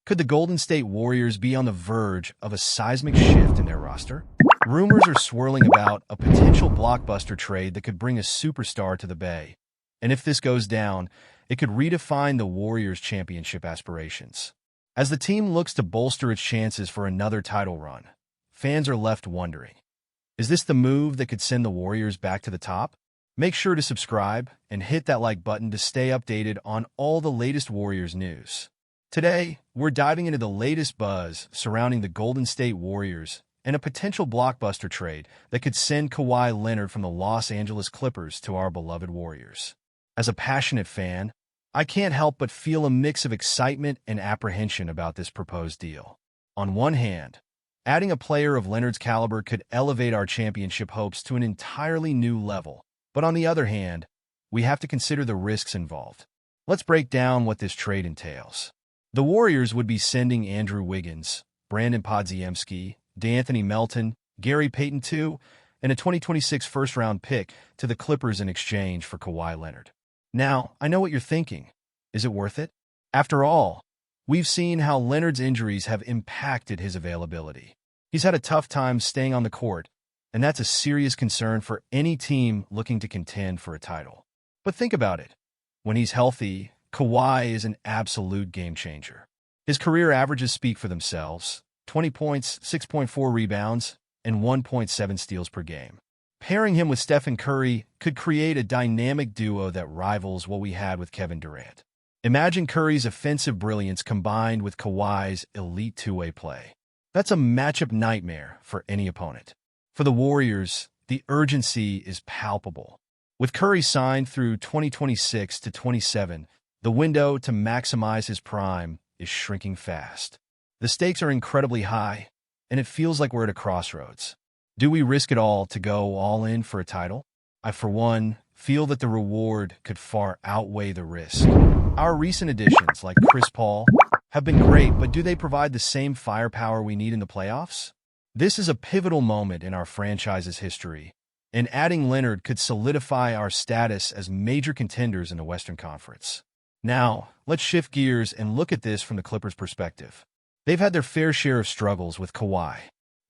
Could the Golden State Warriors be on the verge of a seismic shift in their roster? Rumors are swirling about a potential blockbuster trade that could bring a superstar to the Bay. And if this goes down, it could redefine the Warriors' championship aspirations. As the team looks to bolster its chances for another title run, fans are left wondering, is this the move that could send the Warriors back to the top? Make sure to subscribe and hit that like button to stay updated on all the latest Warriors news. Today, we're diving into the latest buzz surrounding the Golden State Warriors and a potential blockbuster trade that could send Kawhi Leonard from the Los Angeles Clippers to our beloved Warriors. As a passionate fan, I can't help but feel a mix of excitement and apprehension about this proposed deal. On one hand, adding a player of Leonard's caliber could elevate our championship hopes to an entirely new level. But on the other hand, we have to consider the risks involved. Let's break down what this trade entails. The Warriors would be sending Andrew Wiggins, Brandon Podziemski, D'Anthony Melton, Gary Payton II, and a 2026 first-round pick to the Clippers in exchange for Kawhi Leonard. Now, I know what you're thinking. Is it worth it? After all, we've seen how Leonard's injuries have impacted his availability. He's had a tough time staying on the court, and that's a serious concern for any team looking to contend for a title. But think about it. When he's healthy, Kawhi is an absolute game-changer. His career averages speak for themselves: 20 points, 6.4 rebounds, and 1.7 steals per game. Pairing him with Stephen Curry could create a dynamic duo that rivals what we had with Kevin Durant. Imagine Curry's offensive brilliance combined with Kawhi's elite two-way play. That's a matchup nightmare for any opponent. For the Warriors, the urgency is palpable. With Curry signed through 2026 to 27, the window to maximize his prime is shrinking fast. The stakes are incredibly high, and it feels like we're at a crossroads. Do we risk it all to go all in for a title? I, for one, feel that the reward could far outweigh the risk. Our recent additions, like Chris Paul, have been great, but do they provide the same firepower we need in the playoffs? This is a pivotal moment in our franchise's history, and adding Leonard could solidify our status as major contenders in the Western Conference. Now, let's shift gears and look at this from the Clippers' perspective. They've had their fair share of struggles with Kawhi.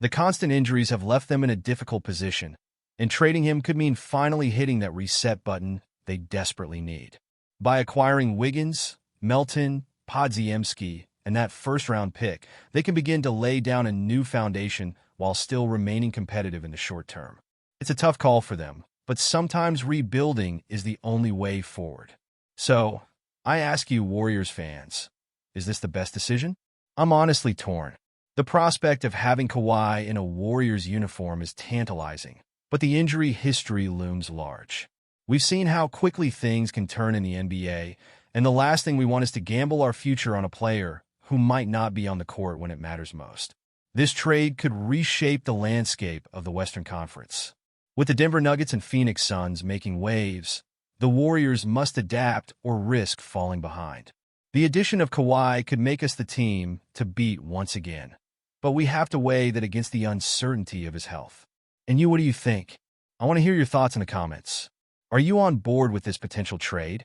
The constant injuries have left them in a difficult position, and trading him could mean finally hitting that reset button they desperately need. By acquiring Wiggins, Melton, Podziemski, and that first-round pick, they can begin to lay down a new foundation while still remaining competitive in the short term. It's a tough call for them, but sometimes rebuilding is the only way forward. So, I ask you, Warriors fans, is this the best decision? I'm honestly torn. The prospect of having Kawhi in a Warriors uniform is tantalizing, but the injury history looms large. We've seen how quickly things can turn in the NBA, and the last thing we want is to gamble our future on a player who might not be on the court when it matters most. This trade could reshape the landscape of the Western Conference. With the Denver Nuggets and Phoenix Suns making waves, the Warriors must adapt or risk falling behind. The addition of Kawhi could make us the team to beat once again, but we have to weigh that against the uncertainty of his health. And you, what do you think? I want to hear your thoughts in the comments. Are you on board with this potential trade?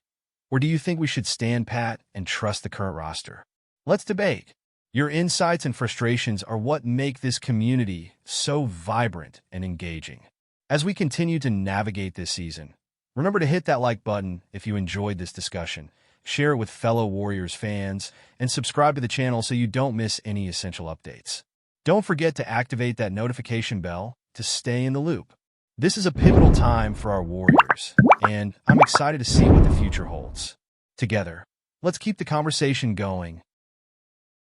Or do you think we should stand pat and trust the current roster? Let's debate. Your insights and frustrations are what make this community so vibrant and engaging. As we continue to navigate this season, remember to hit that like button if you enjoyed this discussion, share it with fellow Warriors fans, and subscribe to the channel so you don't miss any essential updates. Don't forget to activate that notification bell to stay in the loop. This is a pivotal time for our Warriors, and I'm excited to see what the future holds. Together, let's keep the conversation going